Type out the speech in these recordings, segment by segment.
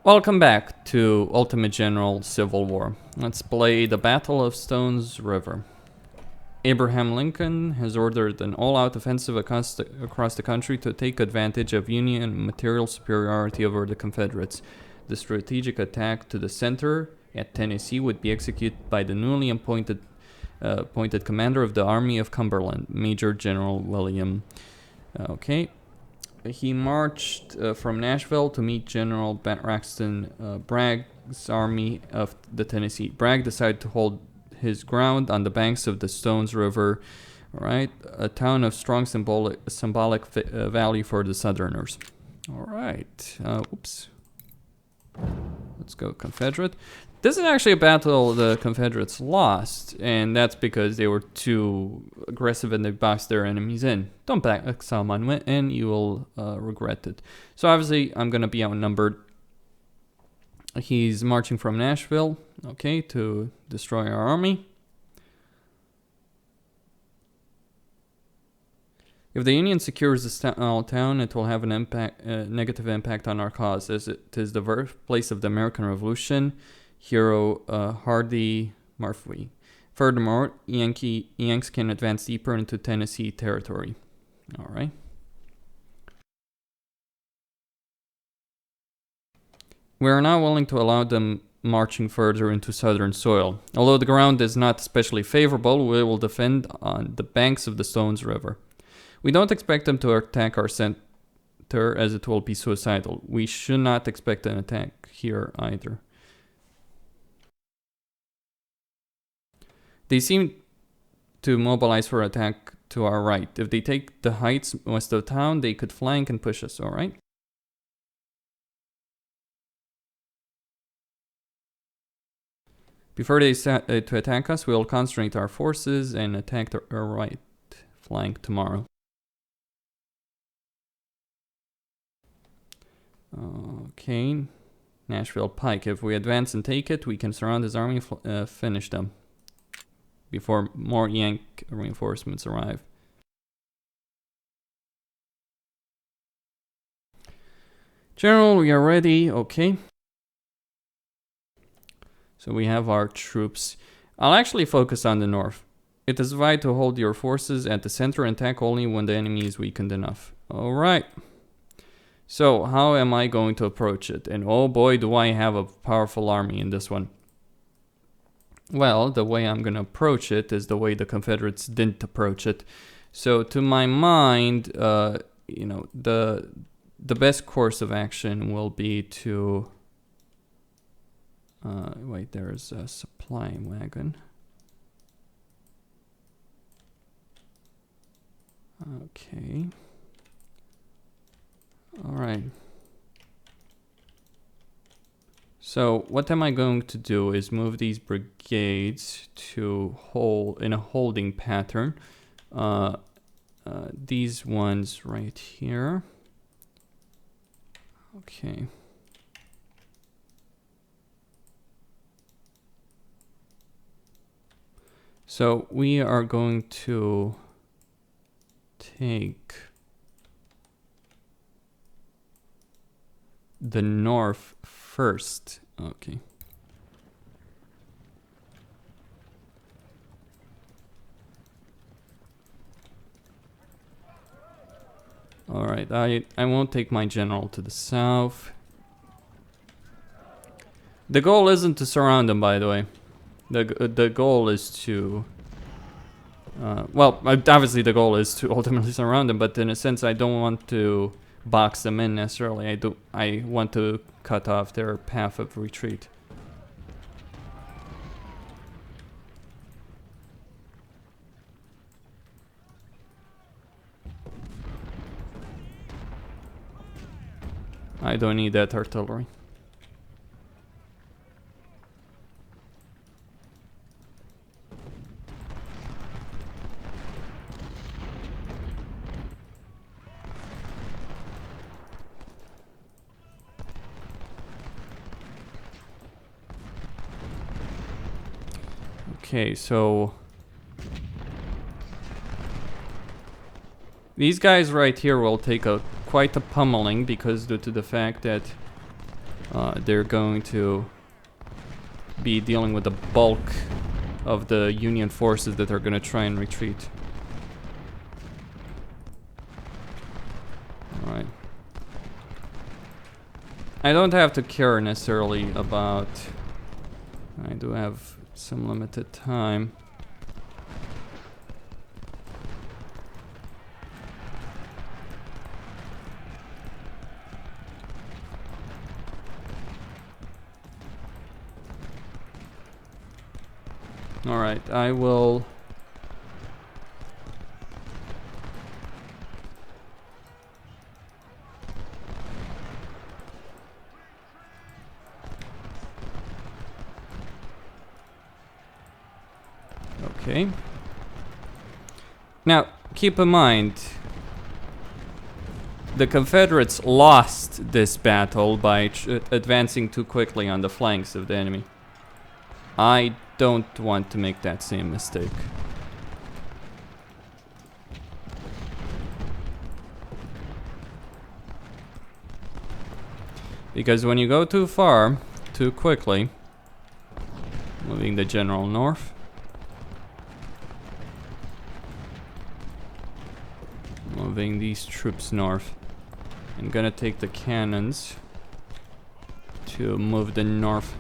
Welcome back to Ultimate General Civil War. Let's play the Battle of Stones River. Abraham Lincoln has ordered an all-out offensive across the country to take advantage of Union material superiority over the Confederates. The strategic attack to the center at Tennessee would be executed by the newly appointed commander of the Army of Cumberland, Major General William. He marched from Nashville to meet General Braxton Bragg's army of the Tennessee. Bragg decided to hold his ground on the banks of the Stones River, alright, a town of strong symbolic value for the Southerners. Alright, oops. Let's go Confederate. This is actually a battle the Confederates lost, and that's because they were too aggressive and they boxed their enemies in. Don't back someone and you will regret it. So obviously, I'm going to be outnumbered. He's marching from Nashville, okay, to destroy our army. If the Union secures this town, it will have an negative impact on our cause, as it is the birthplace of the American Revolution. Hero Hardy Murphy. Furthermore, Yanks can advance deeper into Tennessee territory. Alright. We are not willing to allow them marching further into southern soil. Although the ground is not especially favorable, we will defend on the banks of the Stones River. We don't expect them to attack our center, as it will be suicidal. We should not expect an attack here either. They seem to mobilize for attack to our right. If they take the heights west of town, they could flank and push us, alright? Before they to attack us, we will concentrate our forces and attack our right flank tomorrow. Okay, Nashville Pike. If we advance and take it, we can surround his army and finish them before more Yank reinforcements arrive. General, we are ready. Okay. So we have our troops. I'll actually focus on the north. It is vital to hold your forces at the center and attack only when the enemy is weakened enough. Alright. So, how am I going to approach it? And oh boy, do I have a powerful army in this one. Well, the way I'm going to approach it is the way the Confederates didn't approach it. So, to my mind, the best course of action will be to... wait, there's a supply wagon. Okay. Alright. So what am I going to do is move these brigades to hold in a holding pattern. These ones right here. Okay. So we are going to take the north first. Okay. Alright, I won't take my general to the south. The goal isn't to surround them, by the way. The goal is to... well, obviously the goal is to ultimately surround them, but in a sense I don't want to box them in necessarily. I want to cut off their path of retreat. I don't need that artillery. Okay, so these guys right here will take quite a pummeling because due to the fact that they're going to be dealing with the bulk of the Union forces that are going to try and retreat. Alright. I don't have to care necessarily about... I do have some limited time. Alright, I will... Okay. Now, keep in mind, the Confederates lost this battle by advancing too quickly on the flanks of the enemy. I don't want to make that same mistake. Because when you go too far, too quickly, moving the general north, moving these troops north, I'm gonna take the cannons to move the north.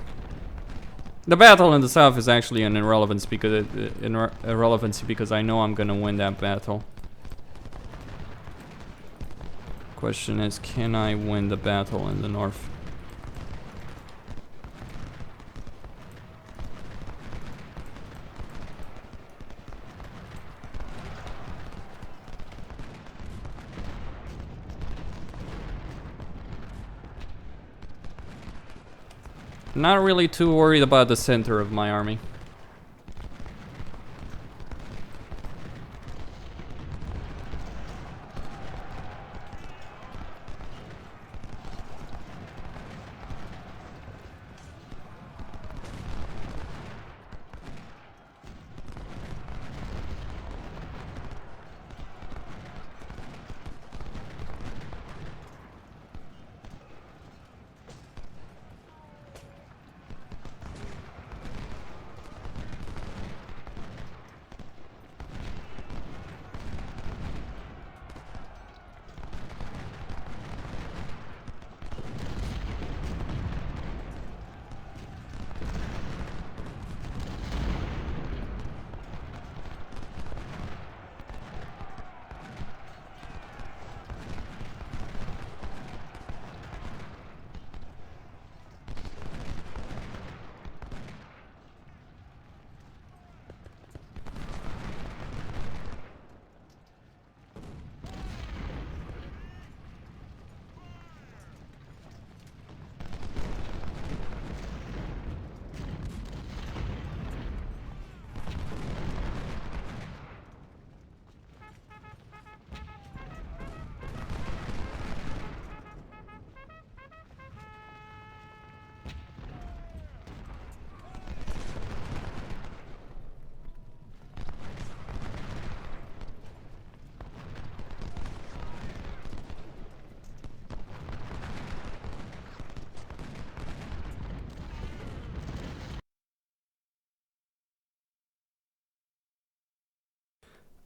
The battle in the south is actually an irrelevancy because I know I'm gonna win that battle. Question is, can I win the battle in the north? Not really too worried about the center of my army.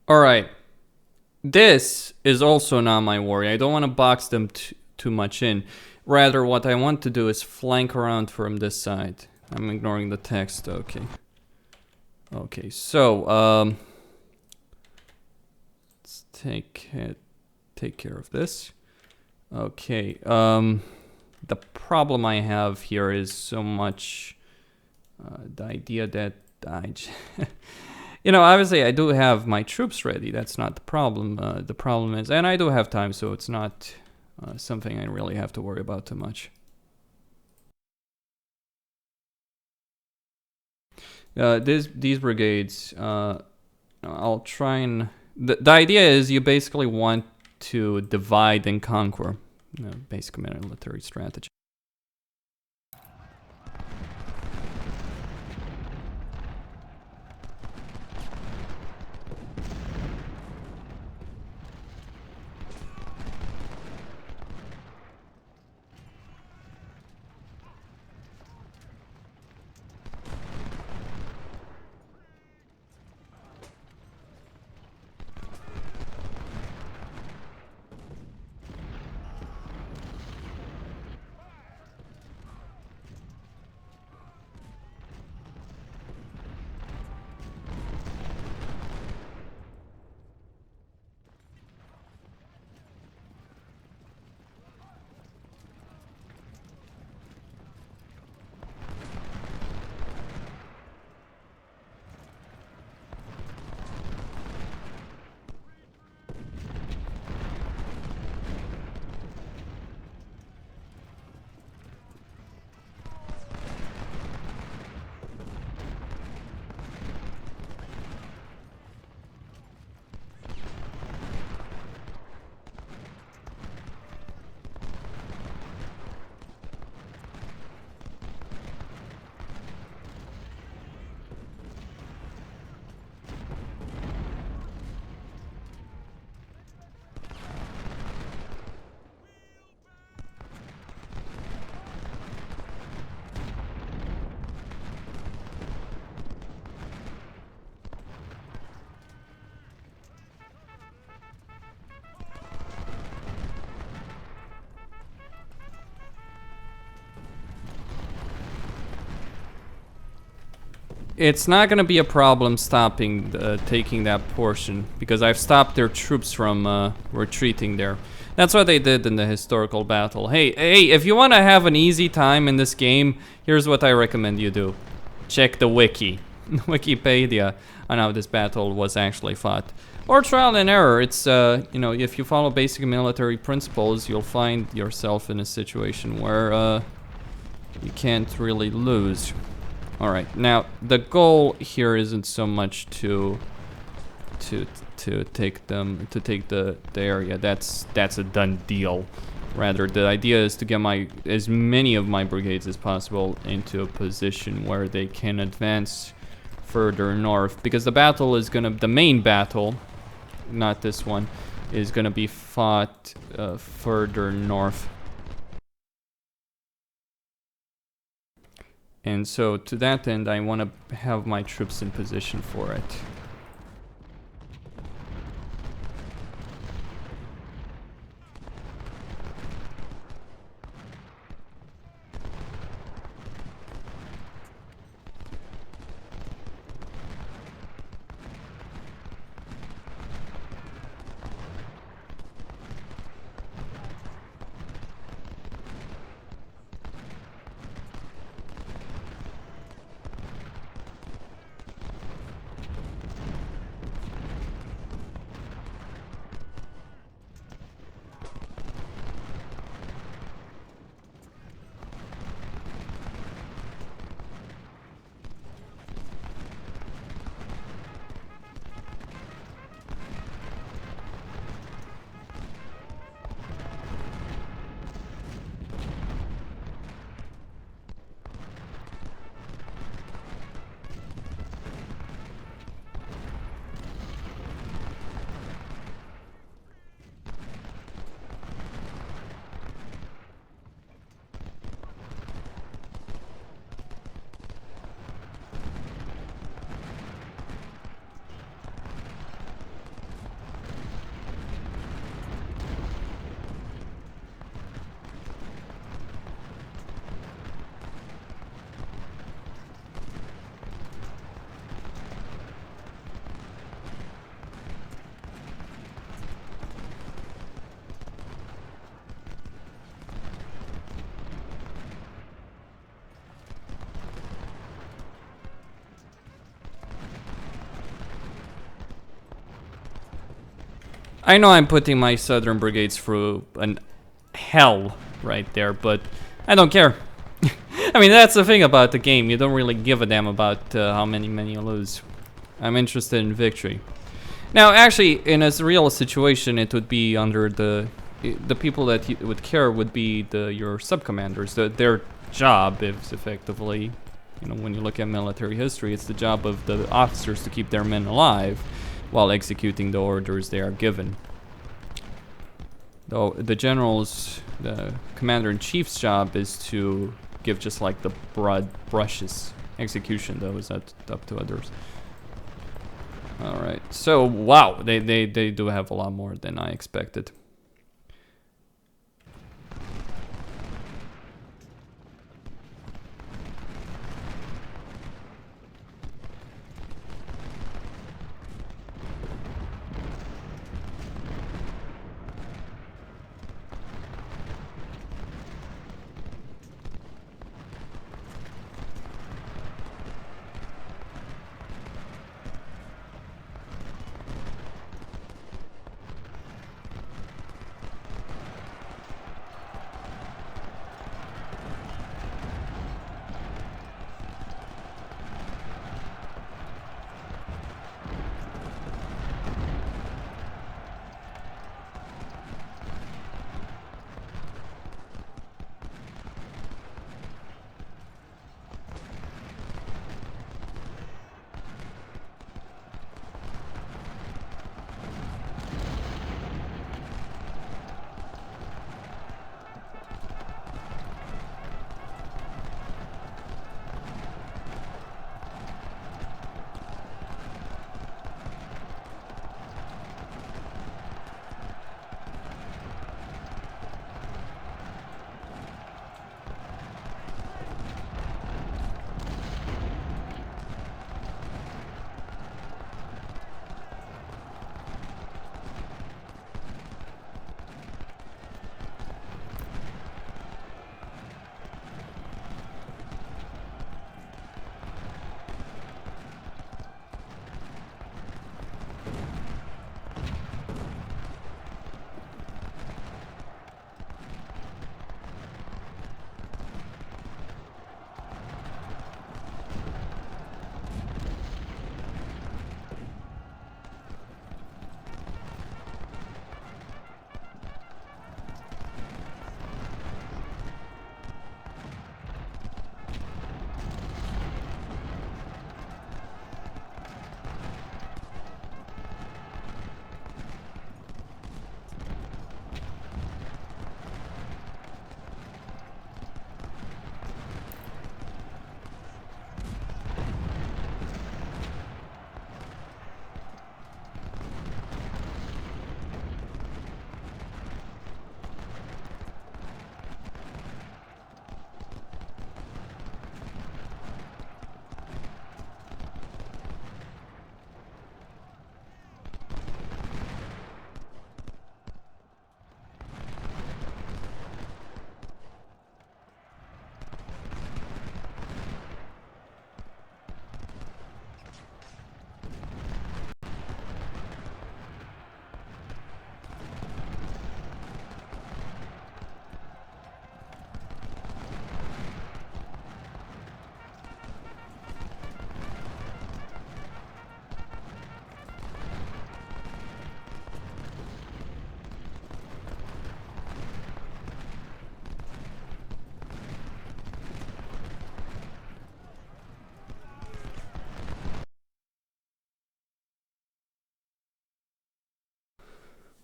Alright. This is also not my worry. I don't want to box them too much in. Rather, what I want to do is flank around from this side. I'm ignoring the text. Okay. Okay, so, let's take care of this. Okay, the problem I have here is so much the idea that you know, obviously I do have my troops ready. That's not the problem. The problem is, and I do have time, so it's not something I really have to worry about too much. These brigades, I'll try and... The idea is you basically want to divide and conquer. Basic military strategy. It's not gonna be a problem stopping, taking that portion, because I've stopped their troops from retreating there. That's what they did in the historical battle. Hey, if you want to have an easy time in this game, here's what I recommend you do. Check the wiki, Wikipedia, on how this battle was actually fought. Or trial and error. It's, you know, if you follow basic military principles, you'll find yourself in a situation where, you can't really lose. Alright, now, the goal here isn't so much to take the area. That's a done deal. Rather, the idea is to get as many of my brigades as possible into a position where they can advance further north, because the main battle, not this one, is gonna be fought further north. And so to that end, I want to have my troops in position for it. I know I'm putting my southern brigades through an hell right there, but I don't care. I mean, that's the thing about the game. You don't really give a damn about how many men you lose. I'm interested in victory. Now, actually, in a real situation, it would be under the people that would care would be your sub-commanders. Their job is effectively, you know, when you look at military history, it's the job of the officers to keep their men alive while executing the orders they are given. Though the commander-in-chief's job is to give just like the broad brushes. Execution, though, is up to others. Alright, so wow, they do have a lot more than I expected.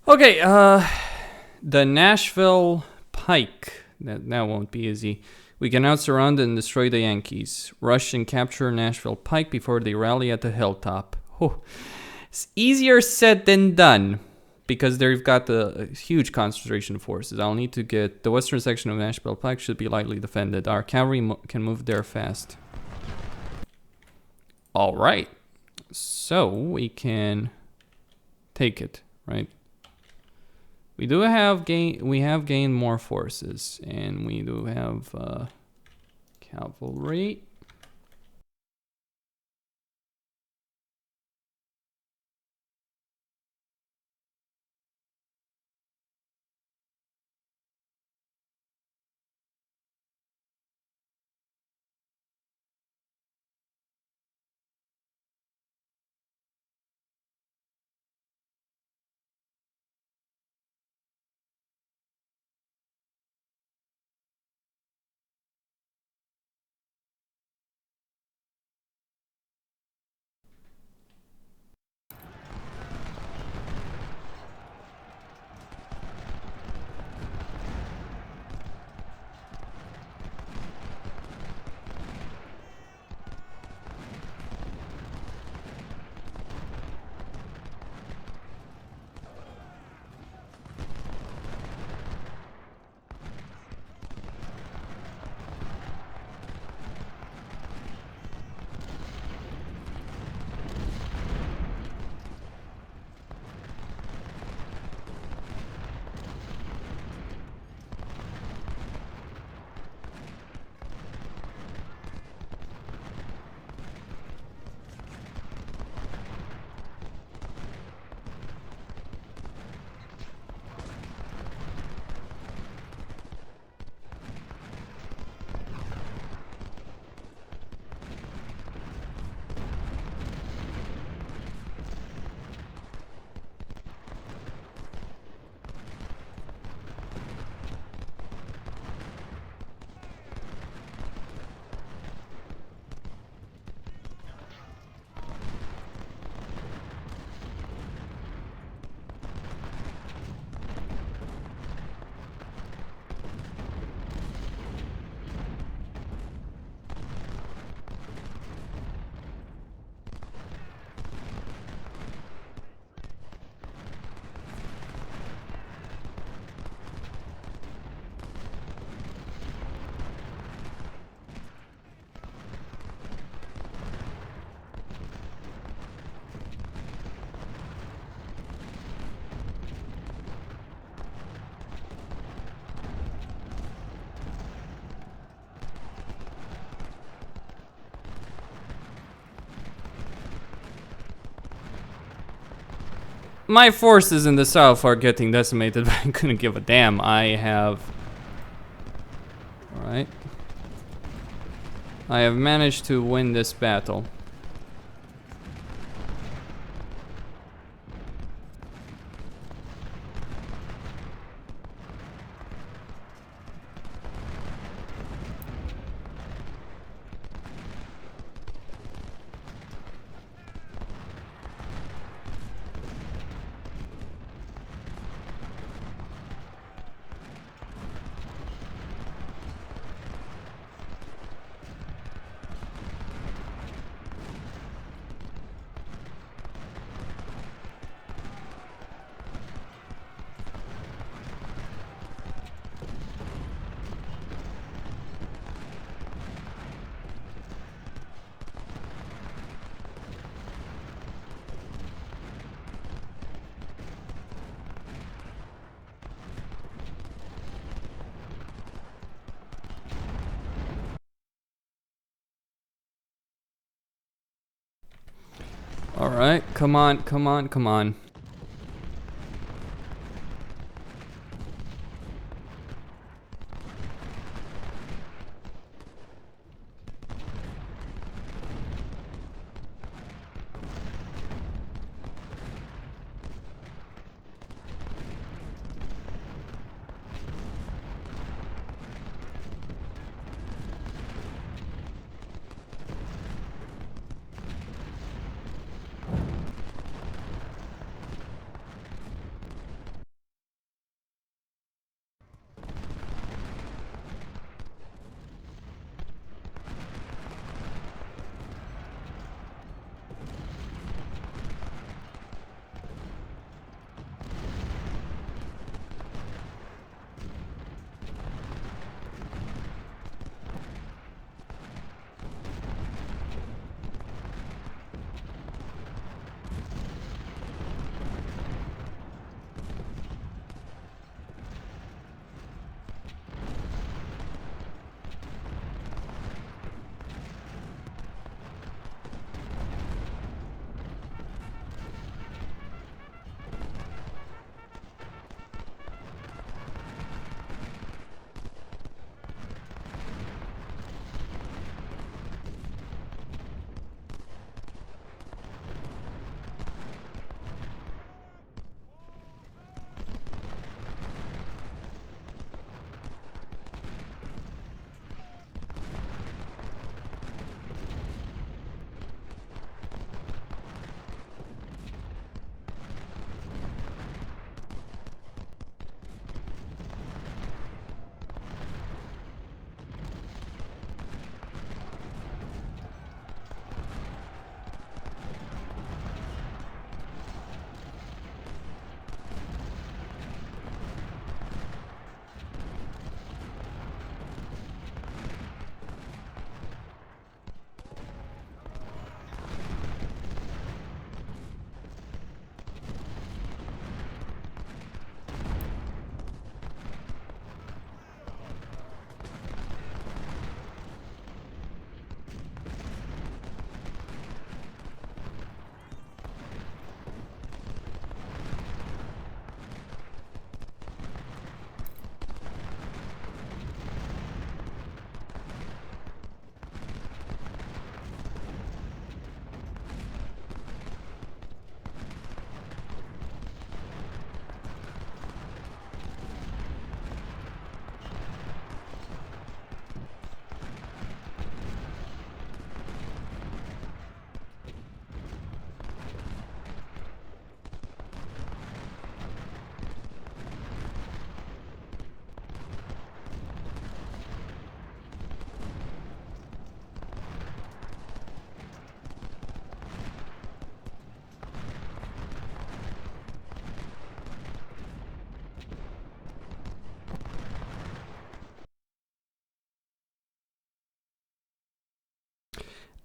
Okay, the Nashville Pike. That won't be easy. We can now surround and destroy the Yankees. Rush and capture Nashville Pike before they rally at the hilltop. Oh, it's easier said than done because they've got a huge concentration of forces. I'll need to get the western section of Nashville Pike should be lightly defended. Our cavalry can move there fast. All right, so we can take it, right? We have gained more forces, and we do have cavalry. My forces in the south are getting decimated, but I couldn't give a damn. I have... Alright. I have managed to win this battle. Alright, come on, come on, come on.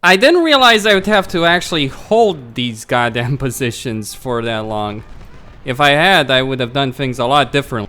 I didn't realize I would have to actually hold these goddamn positions for that long. If I had, I would have done things a lot differently.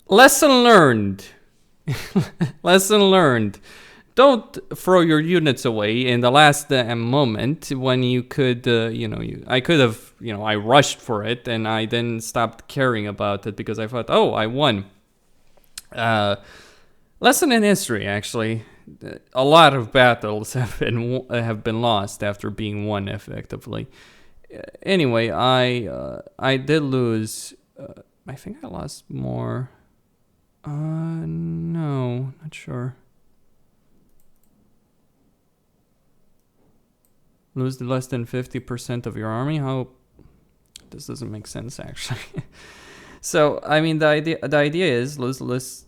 Lesson learned. Lesson learned. Don't throw your units away in the last moment when you could, I could have, I rushed for it and I then stopped caring about it because I thought, oh, I won. Lesson in history, actually. A lot of battles have been lost after being won effectively. Anyway, I did lose. I think I lost more. No, not sure. Lose less than 50% of your army? How? This doesn't make sense, actually. So, I mean, the idea is lose less.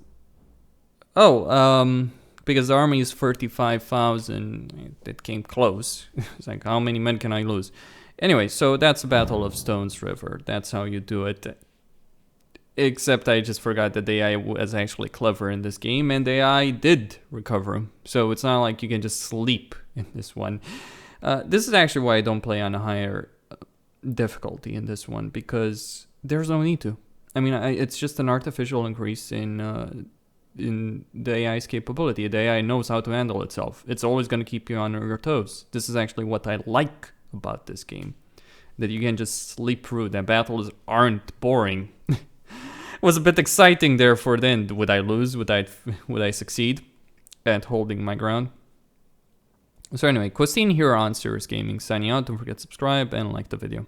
Oh, because the army is 35,000. It came close. It's like, how many men can I lose? Anyway, so that's the Battle of Stones River. That's how you do it. Except I just forgot that the AI was actually clever in this game, and the AI did recover. So it's not like you can just sleep in this one. This is actually why I don't play on a higher difficulty in this one, because there's no need to. I mean, it's just an artificial increase in the AI's capability. The AI knows how to handle itself. It's always going to keep you on your toes. This is actually what I like about this game, that you can just sleep through. The battles aren't boring. It was a bit exciting there for the end. Would I lose? Would I succeed at holding my ground? So anyway, Costin here on Serious Gaming signing out. Don't forget to subscribe and like the video.